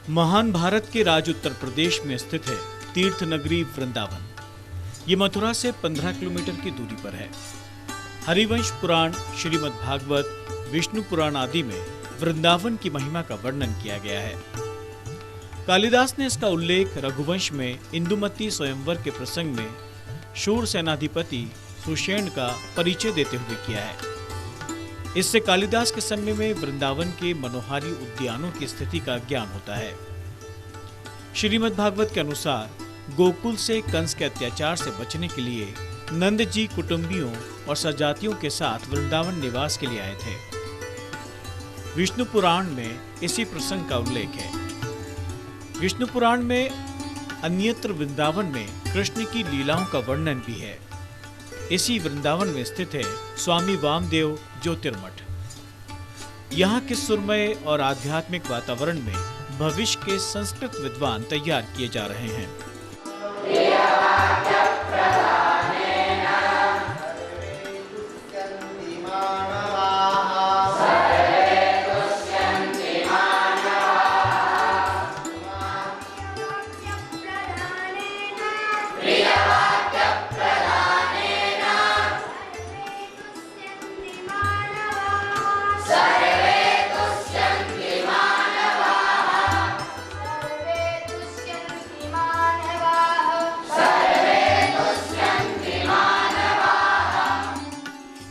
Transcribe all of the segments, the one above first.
महान भारत के राज्य उत्तर प्रदेश में स्थित है तीर्थ नगरी वृंदावन। ये मथुरा से 15 किलोमीटर की दूरी पर है। हरिवंश पुराण, श्रीमद् भागवत, विष्णु पुराण आदि में वृंदावन की महिमा का वर्णन किया गया है। कालिदास ने इसका उल्लेख रघुवंश में इंदुमती स्वयंवर के प्रसंग में शूर सेनाधिपति सुषेण का परिचय देते हुए किया है। इससे कालिदास के समय में वृंदावन के मनोहारी उद्यानों की स्थिति का ज्ञान होता है। श्रीमद् भागवत के अनुसार गोकुल से कंस के अत्याचार से बचने के लिए नंद जी कुटुंबियों और सजातियों के साथ वृंदावन निवास के लिए आए थे। विष्णु पुराण में इसी प्रसंग का उल्लेख है। विष्णु पुराण में अन्यत्र वृंदावन में कृष्ण की लीलाओं का वर्णन भी है। इसी वृंदावन में स्थित है स्वामी वामदेव ज्योतिर्मठ। यहाँ के सुरमय और आध्यात्मिक वातावरण में भविष्य के संस्कृत विद्वान तैयार किए जा रहे हैं।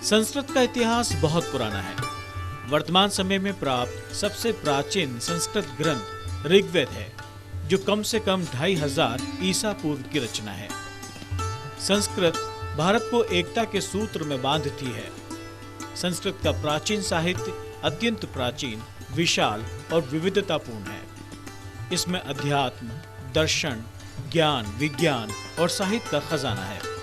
संस्कृत का इतिहास बहुत पुराना है। वर्तमान समय में प्राप्त सबसे प्राचीन संस्कृत ग्रंथ ऋग्वेद है, जो कम से कम 2500 ईसा पूर्व की रचना है। संस्कृत भारत को एकता के सूत्र में बांधती है। संस्कृत का प्राचीन साहित्य अत्यंत प्राचीन, विशाल और विविधतापूर्ण है। इसमें अध्यात्म, दर्शन, ज्ञान, विज्ञान और साहित्य का खजाना है।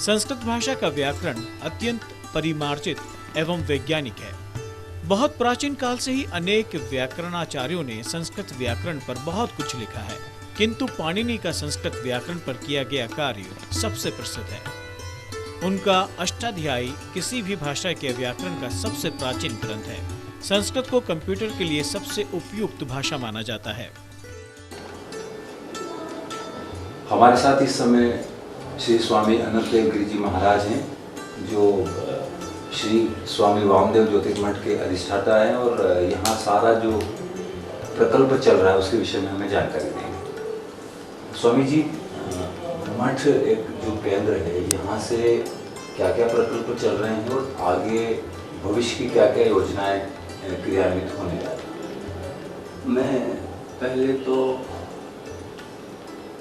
संस्कृत भाषा का व्याकरण अत्यंत परिमार्जित एवं वैज्ञानिक है। बहुत प्राचीन काल से ही अनेक व्याकरणाचार्यों ने संस्कृत व्याकरण पर बहुत कुछ लिखा है, किंतु पाणिनि का संस्कृत व्याकरण पर किया गया कार्य सबसे प्रसिद्ध है। उनका अष्टाध्यायी किसी भी भाषा के व्याकरण का सबसे प्राचीन ग्रंथ है। संस्कृत को कंप्यूटर के लिए सबसे उपयुक्त भाषा माना जाता है। हमारे साथ इस समय श्री स्वामी अनंतदेव गिरि जी महाराज हैं, जो श्री स्वामी वामदेव ज्योतिर्मठ के अधिष्ठाता हैं और यहाँ सारा जो प्रकल्प चल रहा है उसके विषय में हमें जानकारी देंगे। स्वामी जी, मठ एक जो केंद्र है, यहाँ से क्या क्या प्रकल्प चल रहे हैं और आगे भविष्य की क्या क्या योजनाएं क्रियान्वित होने जा रही हैं? मैं पहले तो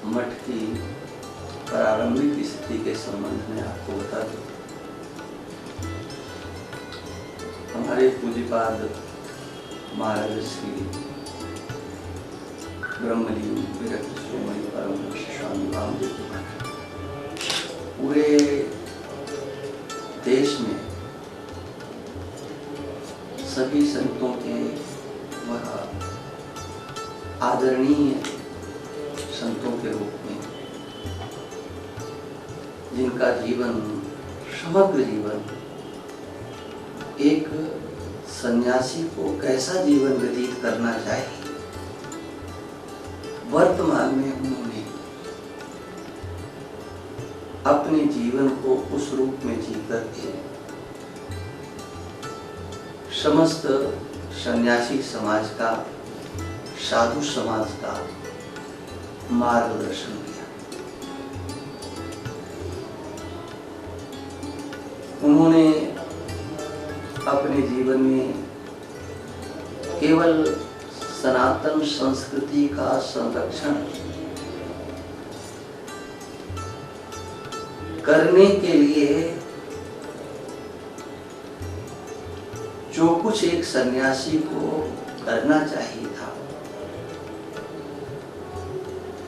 मठ की प्रारंभिक स्थिति के संबंध में आपको बता दूं। हमारे पूज्यपाद महाराज श्री ब्रह्मलीन विरक्त शिरोमणि परम हंस स्वामी वामदेव पूरे देश में सभी संतों के वह आदरणीय संतों के रूप में, जिनका जीवन, समग्र जीवन, एक सन्यासी को कैसा जीवन व्यतीत करना चाहिए, वर्तमान में उन्होंने अपने जीवन को उस रूप में जी करके समस्त सन्यासी समाज का, साधु समाज का मार्गदर्शन किया। उन्होंने अपने जीवन में केवल सनातन संस्कृति का संरक्षण करने के लिए जो कुछ एक सन्यासी को करना चाहिए था,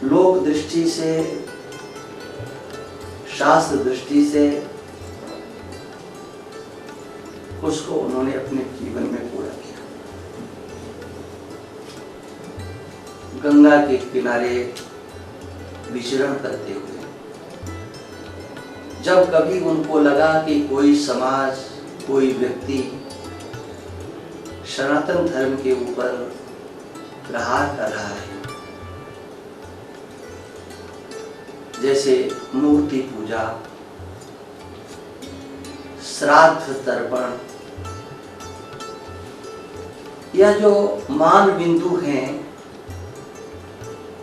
लोक दृष्टि से, शास्त्र दृष्टि से उसको उन्होंने अपने जीवन में पूरा किया। गंगा के किनारे विचरण करते हुए जब कभी उनको लगा कि कोई समाज, कोई व्यक्ति सनातन धर्म के ऊपर प्रहार कर रहा है, जैसे मूर्ति पूजा, श्राद्ध तर्पण, या जो मान बिंदु हैं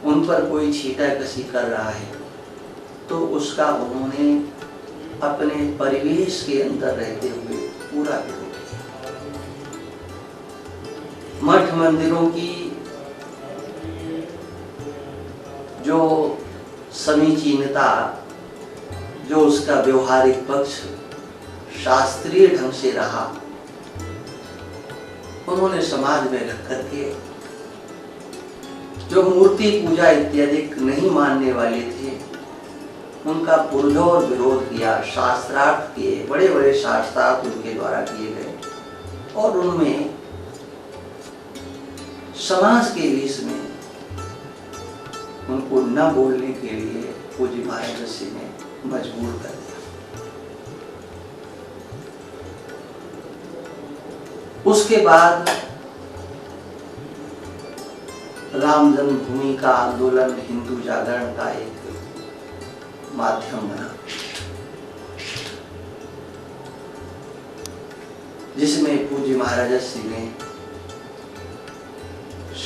उन पर कोई छीटा कसी कर रहा है, तो उसका उन्होंने अपने परिवेश के अंदर रहते हुए पूरा विरोध किया। मठ मंदिरों की जो समीचीनता, जो उसका व्यवहारिक पक्ष शास्त्रीय ढंग से रहा, उन्होंने समाज में रख करके जो मूर्ति पूजा इत्यादि नहीं मानने वाले थे उनका पुरजोर विरोध किया। शास्त्रार्थ किए, बड़े बड़े शास्त्रार्थ उनके द्वारा किए गए और उनमें समाज के बीच में उनको न बोलने के लिए पूज्य महाराज जी ने मजबूर कर दिया। उसके बाद राम जन्मभूमि का आंदोलन हिंदू जागरण का एक माध्यम बना, जिसमें पूज्य महाराज जी ने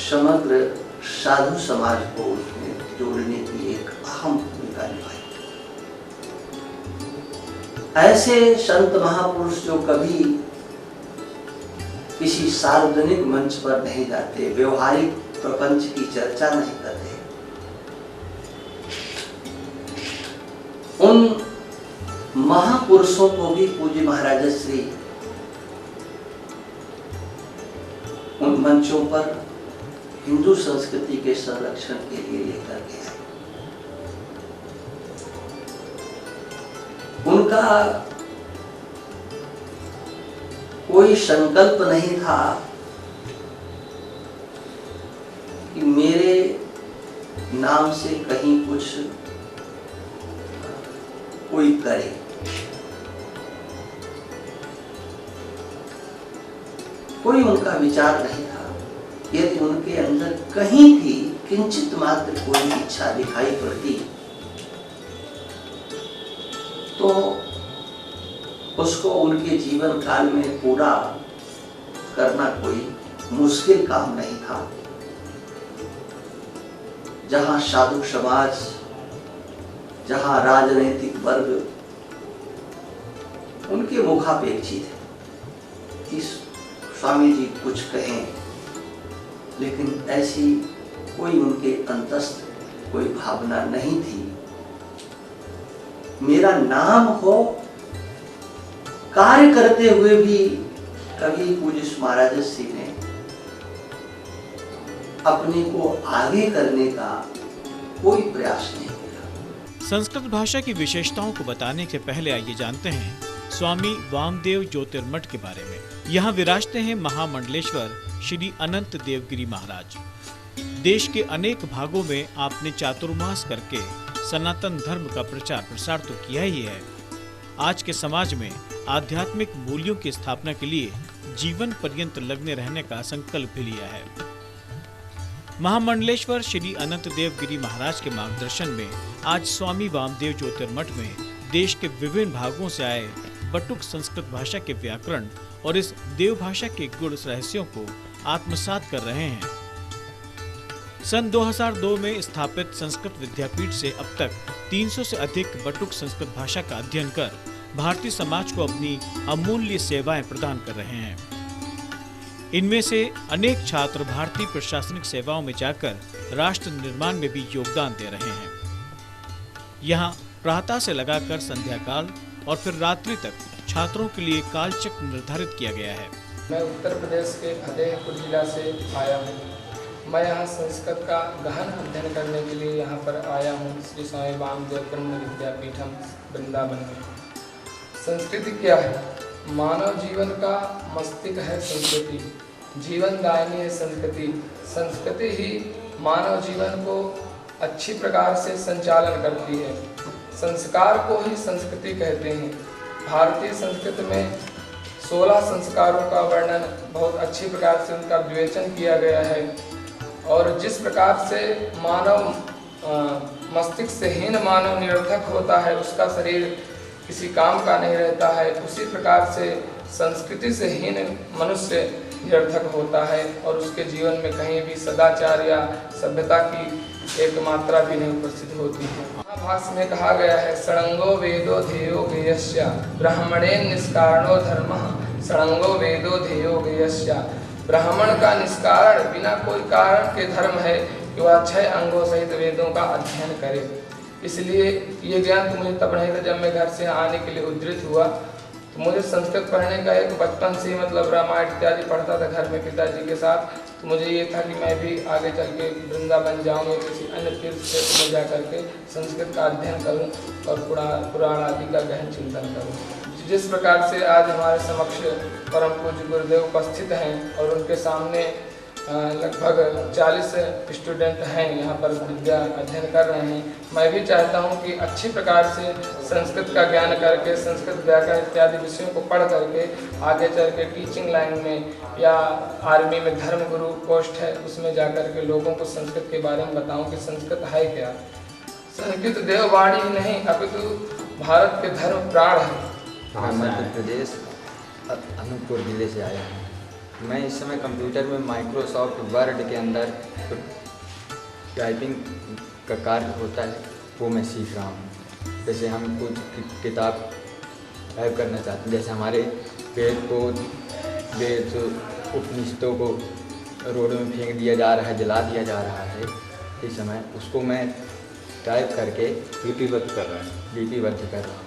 समग्र साधु समाज को उसमें जोड़ने की एक अहम भूमिका निभाई। ऐसे संत महापुरुष जो कभी किसी सार्वजनिक मंच पर नहीं जाते, व्यवहारिक प्रपंच की चर्चा नहीं करते, उन महापुरुषों को भी पूज्य महाराज श्री उन मंचों पर हिंदू संस्कृति के संरक्षण के लिए लेकर के आए। उनका कोई संकल्प नहीं था कि मेरे नाम से कहीं कुछ कोई करे। कोई उनका विचार नहीं था। यदि उनके अंदर कहीं भी किंचित मात्र कोई इच्छा दिखाई पड़ती तो उसको उनके जीवन काल में पूरा करना कोई मुश्किल काम नहीं था। जहां साधु समाज, जहां राजनीतिक वर्ग उनके मुखापेक्षी थे कि स्वामी जी कुछ कहें, लेकिन ऐसी कोई उनके अंतस्थ कोई भावना नहीं थी। मेरा नाम हो, कार्य करते हुए भी कभी पूज्य महाराज जी ने अपने को आगे करने का कोई प्रयास नहीं किया। संस्कृत भाषा की विशेषताओं को बताने के पहले आइए जानते हैं स्वामी वामदेव ज्योतिर्मठ के बारे में। यहाँ विराजते हैं महामंडलेश्वर श्री अनंत देवगिरी महाराज। देश के अनेक भागों में आपने चातुर्मास करके सनातन धर्म का प्रचार प्रसार तो किया ही है, आज के समाज में आध्यात्मिक मूल्यों की स्थापना के लिए जीवन पर्यंत लगने रहने का संकल्प भी लिया है। महामंडलेश्वर श्री अनंत देवगिरी महाराज के मार्गदर्शन में आज स्वामी वामदेव ज्योतिर्मठ में देश के विभिन्न भागों से आए बटुक संस्कृत भाषा के व्याकरण और इस देव भाषा के गुण रहस्यों को आत्मसात कर रहे हैं। सन 2002 में स्थापित संस्कृत विद्यापीठ से अब तक 300 से अधिक बटुक संस्कृत भाषा का अध्ययन कर भारतीय समाज को अपनी अमूल्य सेवाएं प्रदान कर रहे हैं। इनमें से अनेक छात्र भारतीय प्रशासनिक सेवाओं में जाकर राष्ट्र निर्माण में भी योगदान दे रहे हैं। यहाँ प्रातः से लगाकर संध्या काल और फिर रात्रि तक छात्रों के लिए कालचक्र निर्धारित किया गया है। मैं उत्तर प्रदेश के फतेहपुर जिला से आया हूँ। मैं यहाँ संस्कृत का गहन अध्ययन करने के लिए यहाँ पर आया हूँ, श्री स्वामी वामदेव ब्रह्म विद्यापीठम वृंदावन में। संस्कृति क्या है? मानव जीवन का मस्तिष्क है संस्कृति, जीवन दायिनी है संस्कृति। संस्कृति ही मानव जीवन को अच्छी प्रकार से संचालन करती है। संस्कार को ही संस्कृति कहते हैं। भारतीय संस्कृति में 16 संस्कारों का वर्णन बहुत अच्छी प्रकार से उनका विवेचन किया गया है। और जिस प्रकार से मानव मस्तिष्क से हीन मानव निरर्थक होता है, उसका शरीर किसी काम का नहीं रहता है, उसी प्रकार से संस्कृति से हीन मनुष्य निरर्थक होता है और उसके जीवन में कहीं भी सदाचार या सभ्यता की एक मात्रा भी नहीं उपस्थित होती है। महाभाष्य में कहा गया है, षडंगो वेदो ध्येयो गेयस्य ब्राह्मणेन निष्कारणो धर्मः। षडंगो वेदो ध्येयो गेयस्य, ब्राह्मण का निष्कारण बिना कोई कारण के धर्म है कि वह 6 अंगों सहित वेदों का अध्ययन करे। इसलिए ये ज्ञान तो मुझे तब नहीं था जब मैं घर से आने के लिए उद्धृत हुआ। तो मुझे संस्कृत पढ़ने का एक बचपन से मतलब रामायण इत्यादि पढ़ता था घर में पिताजी के साथ। तो मुझे ये था कि मैं भी आगे चल के वृंदावन जाऊँ या किसी अन्य तीर्थ क्षेत्र में जा करके संस्कृत का अध्ययन करूँ और पुराण आदि का गहन चिंतन करूँ। जिस प्रकार से आज हमारे समक्ष परम पूज्य गुरुदेव उपस्थित हैं और उनके सामने लगभग 40 स्टूडेंट हैं यहाँ पर विद्या अध्ययन कर रहे हैं। मैं भी चाहता हूँ कि अच्छी प्रकार से संस्कृत का ज्ञान करके, संस्कृत व्याकरण इत्यादि विषयों को पढ़ करके आगे चल के टीचिंग लाइन में या आर्मी में धर्म गुरु पोस्ट है उसमें जा कर के लोगों को संस्कृत के बारे में बताऊँ कि संस्कृत है क्या। संस्कृत देववाणी ही नहीं अपितु भारत के धर्म प्राण है। मैं मध्य प्रदेश अनूपपुर जिले से आया हूँ। मैं इस समय कंप्यूटर में माइक्रोसॉफ्ट वर्ड के अंदर टाइपिंग का कार्य होता है वो मैं सीख रहा हूँ। जैसे हम कुछ किताब टाइप करना चाहते हैं, जैसे हमारे वेद को उपनिषदों को रोड में फेंक दिया जा रहा है, जला दिया जा रहा है इस समय, उसको मैं टाइप करके लिपिबद्ध कर रहा हूँ।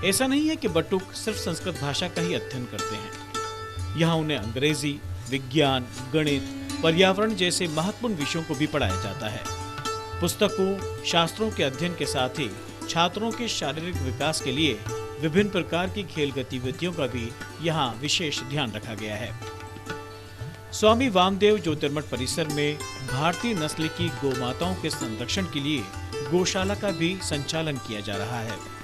ऐसा नहीं है कि बटुक सिर्फ संस्कृत भाषा का ही अध्ययन करते हैं। यहाँ उन्हें अंग्रेजी, विज्ञान, गणित, पर्यावरण जैसे महत्वपूर्ण विषयों को भी पढ़ाया जाता है। पुस्तकों, शास्त्रों के अध्ययन के साथ ही छात्रों के शारीरिक विकास के लिए विभिन्न प्रकार की खेल गतिविधियों का भी यहाँ विशेष ध्यान रखा गया है। स्वामी वामदेव ज्योतिर्मठ परिसर में भारतीय नस्ल की गौमाताओं के संरक्षण के लिए गौशाला का भी संचालन किया जा रहा है।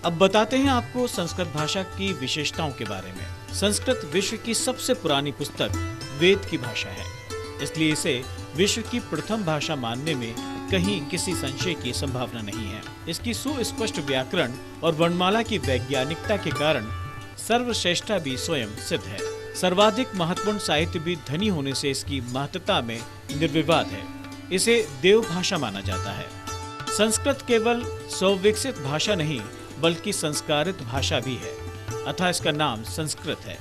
अब बताते हैं आपको संस्कृत भाषा की विशेषताओं के बारे में। संस्कृत विश्व की सबसे पुरानी पुस्तक वेद की भाषा है, इसलिए इसे विश्व की प्रथम भाषा मानने में कहीं किसी संशय की संभावना नहीं है। इसकी सुस्पष्ट व्याकरण और वर्णमाला की वैज्ञानिकता के कारण सर्वश्रेष्ठता भी स्वयं सिद्ध है। सर्वाधिक महत्वपूर्ण साहित्य भी धनी होने से इसकी महत्ता में निर्विवाद है। इसे देव भाषा माना जाता है। संस्कृत केवल स्वविकसित भाषा नहीं बल्कि संस्कारित भाषा भी है, अतः इसका नाम संस्कृत है।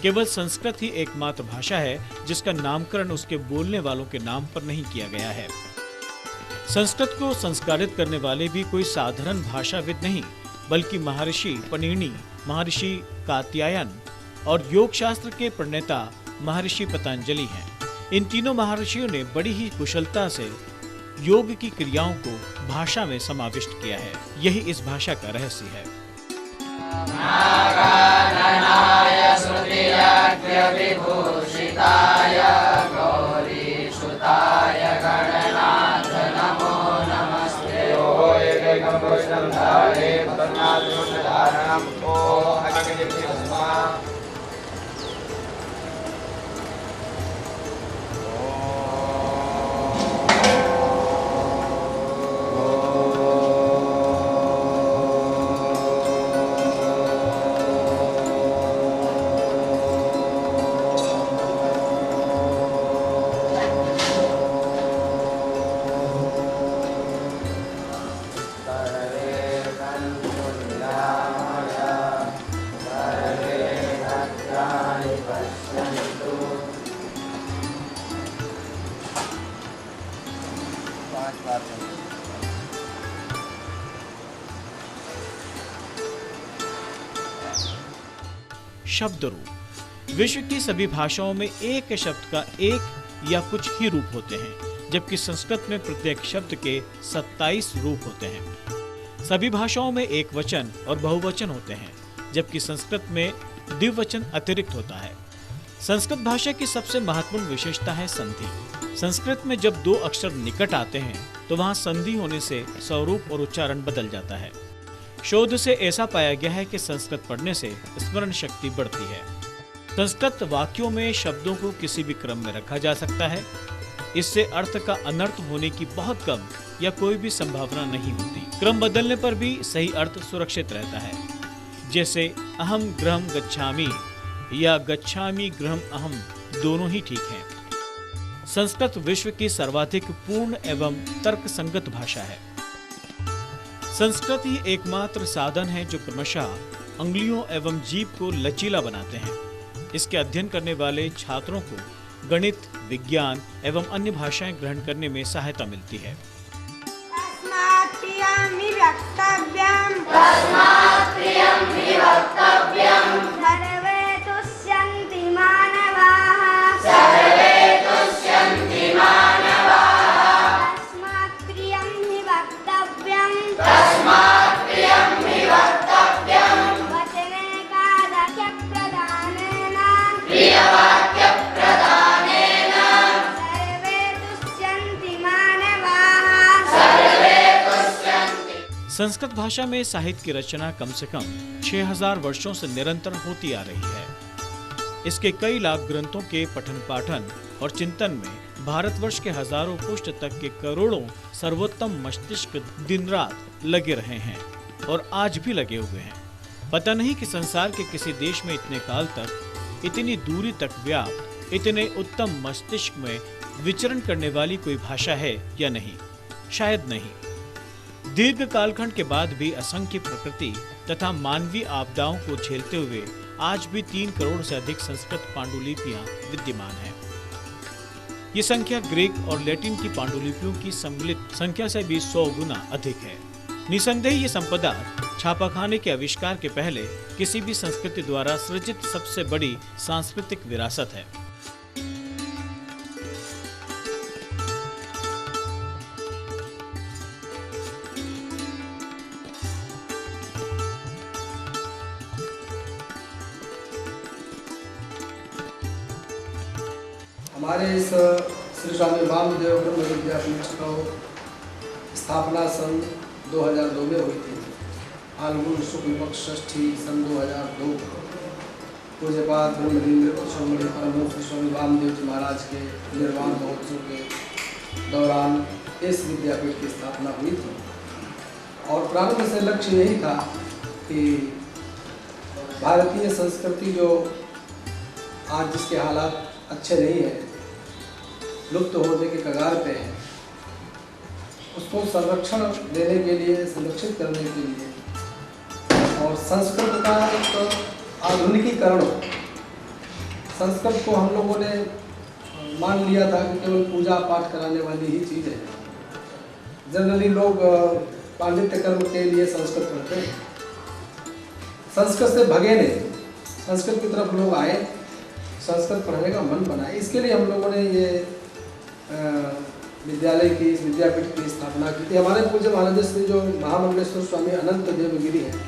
केवल संस्कृत ही एकमात्र भाषा है जिसका नामकरण उसके बोलने वालों के नाम पर नहीं किया गया है। संस्कृत को संस्कारित करने वाले भी कोई साधारण भाषाविद नहीं बल्कि महर्षि पणिनि, महर्षि कात्यायन और योग शास्त्र के प्रणेता महर्षि पतंजलि हैं। इन तीनों महर्षियों ने बड़ी ही कुशलता से योग की क्रियाओं को भाषा में समाविष्ट किया है। यही इस भाषा का रहस्य है। शब्द रूप। विश्व की सभी भाषाओं में एक शब्द का एक या कुछ ही रूप होते हैं, जबकि संस्कृत में प्रत्येक शब्द के 27 रूप होते हैं। सभी भाषाओं में एक वचन और बहुवचन होते हैं, जबकि संस्कृत में द्विवचन अतिरिक्त होता है। संस्कृत भाषा की सबसे महत्वपूर्ण विशेषता है संधि। संस्कृत में जब दो अक्षर निकट आते हैं तो वहां संधि होने से स्वरूप और उच्चारण बदल जाता है। शोध से ऐसा पाया गया है कि संस्कृत पढ़ने से स्मरण शक्ति बढ़ती है। संस्कृत वाक्यों में शब्दों को किसी भी क्रम में रखा जा सकता है। इससे अर्थ का अनर्थ होने की बहुत कम या कोई भी संभावना नहीं होती। क्रम बदलने पर भी सही अर्थ सुरक्षित रहता है, जैसे अहम गृहम गच्छामि या गच्छामि गृहम अहम, दोनों ही ठीक हैं। संस्कृत विश्व की सर्वाधिक पूर्ण एवं तर्कसंगत भाषा है। संस्कृत ही एकमात्र साधन है जो क्रमशः अंगुलियों एवं जीभ को लचीला बनाते हैं। इसके अध्ययन करने वाले छात्रों को गणित, विज्ञान एवं अन्य भाषाएं ग्रहण करने में सहायता मिलती है। संस्कृत भाषा में साहित्य की रचना कम से कम 6000 वर्षों से निरंतर होती आ रही है। इसके कई लाख ग्रंथों के पठन पाठन और चिंतन में भारतवर्ष के हजारों पुष्ट तक के करोड़ों सर्वोत्तम मस्तिष्क दिन रात लगे रहे हैं और आज भी लगे हुए हैं। पता नहीं कि संसार के किसी देश में इतने काल तक, इतनी दूरी तक व्याप्त, इतने उत्तम मस्तिष्क में विचरण करने वाली कोई भाषा है या नहीं। शायद नहीं। दीर्घ कालखंड के बाद भी असंख्य प्रकृति तथा मानवीय आपदाओं को झेलते हुए आज भी 3 करोड़ से अधिक संस्कृत पांडुलिपियां विद्यमान हैं। ये संख्या ग्रीक और लैटिन की पांडुलिपियों की सम्मिलित संख्या से भी 100 गुना अधिक है। निसंदेह ये संपदा छापाखाने के आविष्कार के पहले किसी भी संस्कृति द्वारा सृजित सबसे बड़ी सांस्कृतिक विरासत है। हमारे इस श्री स्वामी वामदेव ब्रह्म विद्यापीठ को स्थापना सन 2002 में हुई थी। फाल्गुन शुक्ल पक्ष षष्ठी सन 2002 पूज्यपाद ब्रह्मलीन शिरोमणि परम श्री स्वामी वामदेव जी महाराज के निर्वाण महोत्सव के दौरान इस विद्यापीठ की स्थापना हुई थी। और प्रारंभ से लक्ष्य यही था कि भारतीय संस्कृति जो आज जिसके हालात अच्छे नहीं हैं, लुप्त होने के कगार पे है, उसको संरक्षण देने के लिए, संरक्षित करने के लिए और संस्कृत का एक आधुनिकीकरण हो। संस्कृत को हम लोगों ने मान लिया था कि केवल पूजा पाठ कराने वाली ही चीज़ है। जनरली लोग पांडित्य कर्म के लिए संस्कृत पढ़ते हैं, संस्कृत से भगे नहीं, संस्कृत की तरफ लोग आए, संस्कृत पढ़ने का मन बनाए। इसके लिए हम लोगों ने ये विद्यालय की, इस विद्यापीठ की स्थापना की थी। हमारे पूज्य महाराज श्री जो महामंडलेश्वर स्वामी अनंत देवगिरी हैं,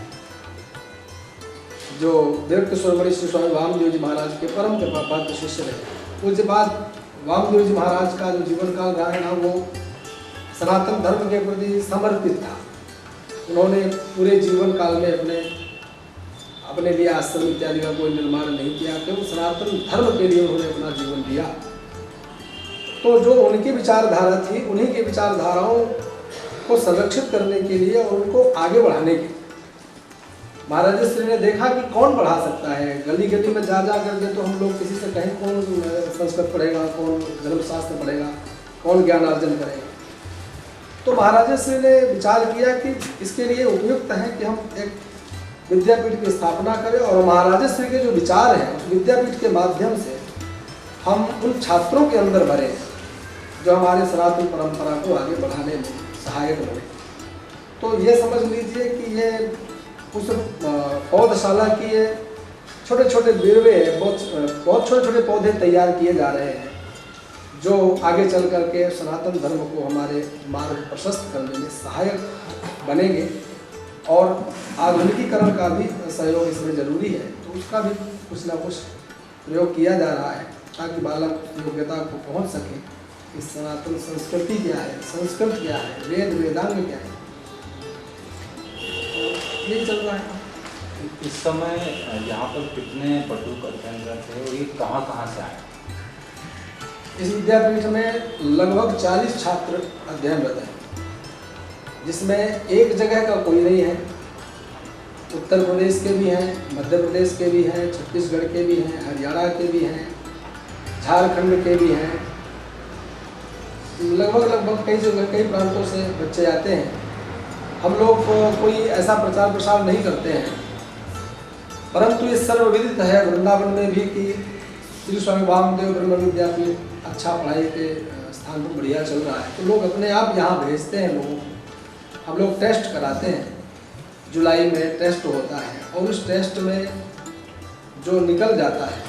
जो विरक्त स्वरमणि श्री स्वामी वामदेव जी महाराज के परम कृपापात्र शिष्य रहे। पूज्य बाद वामदेव जी महाराज का जो जीवन काल रहा है ना, वो सनातन धर्म के प्रति समर्पित था। उन्होंने पूरे जीवन काल में अपने लिए आश्रम इत्यादि का कोई निर्माण नहीं किया, केवल सनातन धर्म के लिए उन्होंने अपना जीवन दिया। तो जो उनकी विचारधारा थी, उन्हीं की विचारधाराओं को संरक्षित करने के लिए और उनको आगे बढ़ाने के महाराज श्री ने देखा कि कौन बढ़ा सकता है। गली गली में जा करके तो हम लोग किसी से कहें कौन संस्कृत पढ़ेगा, कौन धर्मशास्त्र पढ़ेगा, कौन ज्ञान अर्जन करेगा। तो महाराज श्री ने विचार किया कि इसके लिए उपयुक्त है कि हम एक विद्यापीठ की स्थापना करें और महाराज श्री के जो विचार हैं उस विद्यापीठ के माध्यम से हम उन छात्रों के अंदर भरें जो हमारे सनातन परंपरा को आगे बढ़ाने में सहायक बने। तो ये समझ लीजिए कि ये उस पौधशाला की ये छोटे छोटे बिरवे, बहुत छोटे छोटे पौधे तैयार किए जा रहे हैं जो आगे चल करके सनातन धर्म को हमारे मार्ग प्रशस्त करने में सहायक बनेंगे। और आधुनिकीकरण का भी सहयोग इसमें जरूरी है, तो उसका भी कुछ ना कुछ प्रयोग किया जा रहा है ताकि बालक योग्यता को पहुंच सके कि सनातन संस्कृति क्या है, संस्कृत क्या है, वेद वेदांग क्या है। यही चल रहा है। इस समय यहाँ पर कितने पटुक अध्ययनरत हैं और ये कहाँ से आए? इस विद्यापीठ में लगभग 40 छात्र अध्ययनरत हैं, जिसमें एक जगह का कोई नहीं है। उत्तर प्रदेश के भी हैं, मध्य प्रदेश के भी हैं, छत्तीसगढ़ के भी हैं, हरियाणा के भी हैं, झारखंड के भी हैं। लगभग कई जगह, कई प्रांतों से बच्चे आते हैं। हम लोग कोई ऐसा प्रचार प्रसार नहीं करते हैं, परंतु ये सर्वविदित है वृंदावन में भी कि श्री स्वामी वामदेव ब्रह्म विद्यापीठ अच्छा पढ़ाई के स्थान पर बढ़िया चल रहा है। तो लोग अपने आप यहाँ भेजते हैं लोगों को। हम लोग टेस्ट कराते हैं, जुलाई में टेस्ट होता है और उस टेस्ट में जो निकल जाता है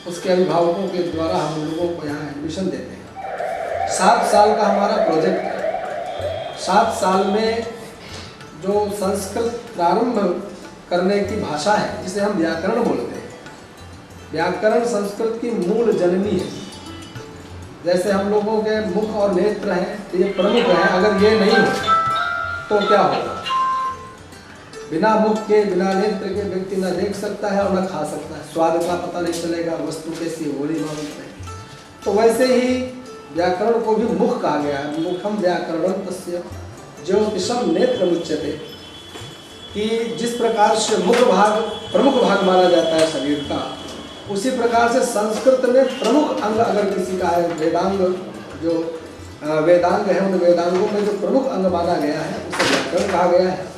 उसके अभिभावकों के द्वारा हम लोगों को यहाँ एडमिशन देते हैं। 7 साल का हमारा प्रोजेक्ट है। 7 साल में जो संस्कृत प्रारंभ करने की भाषा है, जिसे हम व्याकरण बोलते हैं, व्याकरण संस्कृत की मूल जननी है। जैसे हम लोगों के मुख और नेत्र हैं, तो ये प्रमुख हैं। अगर ये नहीं हो तो क्या होगा? बिना मुख के, बिना नेत्र के व्यक्ति न देख सकता है और न खा सकता है, स्वाद का पता नहीं चलेगा, वस्तु कैसी होली मालूम नहीं। तो वैसे ही व्याकरण को भी मुख कहा गया है। मुखम व्याकरणम तस्य ज्योतिषम नेत्र मुच्यते, कि जिस प्रकार से मुख भाग प्रमुख भाग माना जाता है शरीर का, उसी प्रकार से संस्कृत में प्रमुख अंग अगर किसी का है, वेदांग, जो वेदांग है, उन वेदांगों में जो प्रमुख अंग माना गया है उसे व्याकरण कहा गया है।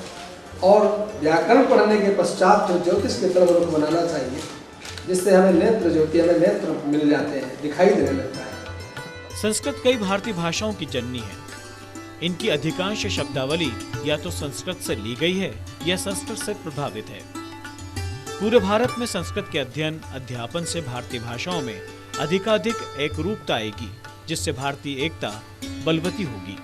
और व्याकरण पढ़ने के पश्चात तो ज्योतिष की तरफ रुख बनाना चाहिए, जिससे हमें नेत्र ज्योति, हमें नेत्र मिल जाते हैं, दिखाई देने लगता है। संस्कृत कई भारतीय भाषाओं की जननी है। इनकी अधिकांश शब्दावली या तो संस्कृत से ली गई है या संस्कृत से प्रभावित है। पूरे भारत में संस्कृत के अध्ययन अध्यापन से भारतीय भाषाओं में अधिकाधिक एकरूपता आएगी, जिससे भारतीय एकता बलवती होगी।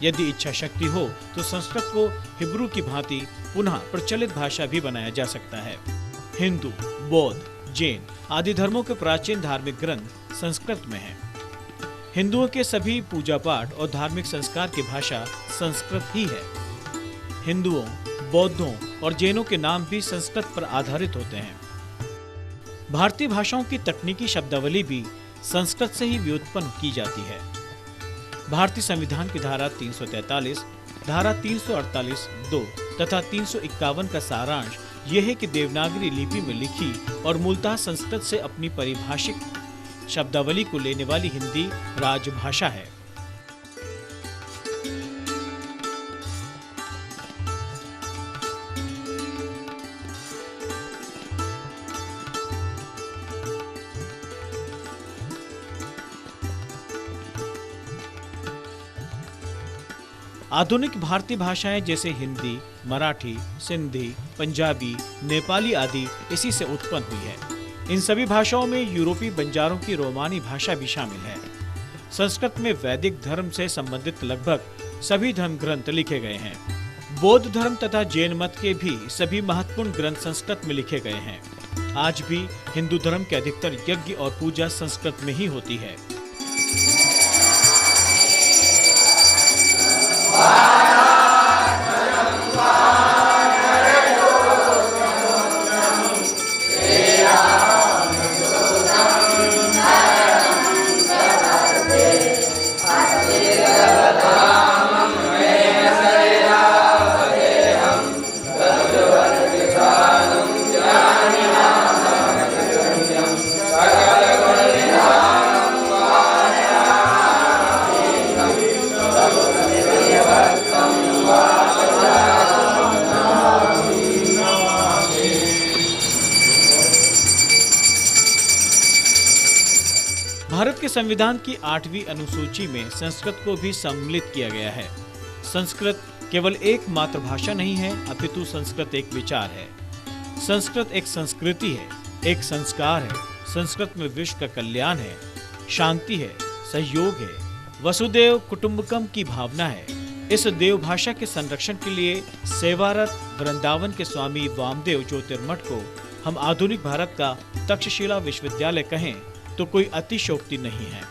यदि इच्छा शक्ति हो तो संस्कृत को हिब्रू की भांति पुनः प्रचलित भाषा भी बनाया जा सकता है। हिंदू, बौद्ध, जैन आदि धर्मों के प्राचीन धार्मिक ग्रंथ संस्कृत में हैं। हिंदुओं के सभी पूजा पाठ और धार्मिक संस्कार की भाषा संस्कृत ही है। हिंदुओं, बौद्धों और जैनों के नाम भी संस्कृत पर आधारित होते हैं। भारतीय भाषाओं की तकनीकी शब्दावली भी संस्कृत से ही व्युत्पन्न की जाती है। भारतीय संविधान की धारा 343, धारा 348(2) तथा 351 का सारांश यह है कि देवनागरी लिपि में लिखी और मूलतः संस्कृत से अपनी पारिभाषिक शब्दावली को लेने वाली हिंदी राजभाषा है। आधुनिक भारतीय भाषाएं जैसे हिंदी, मराठी, सिंधी, पंजाबी, नेपाली आदि इसी से उत्पन्न हुई है। इन सभी भाषाओं में यूरोपीय बंजारों की रोमानी भाषा भी शामिल है। संस्कृत में वैदिक धर्म से संबंधित लगभग सभी धर्म ग्रंथ लिखे गए हैं। बौद्ध धर्म तथा जैन मत के भी सभी महत्वपूर्ण ग्रंथ संस्कृत में लिखे गए हैं। आज भी हिंदू धर्म के अधिकतर यज्ञ और पूजा संस्कृत में ही होती है। भारत के संविधान की 8वीं अनुसूची में संस्कृत को भी सम्मिलित किया गया है। संस्कृत केवल एक मातृभाषा नहीं है, अपितु संस्कृत एक विचार है। संस्कृत एक संस्कृति है, एक संस्कार है। संस्कृत में विश्व का कल्याण है, शांति है, सहयोग है, वसुदेव कुटुंबकम की भावना है। इस देव भाषा के संरक्षण के लिए सेवारत वृंदावन के स्वामी वामदेव ज्योतिर्मठ को हम आधुनिक भारत का तक्षशिला विश्वविद्यालय कहें तो कोई अतिशयोक्ति नहीं है।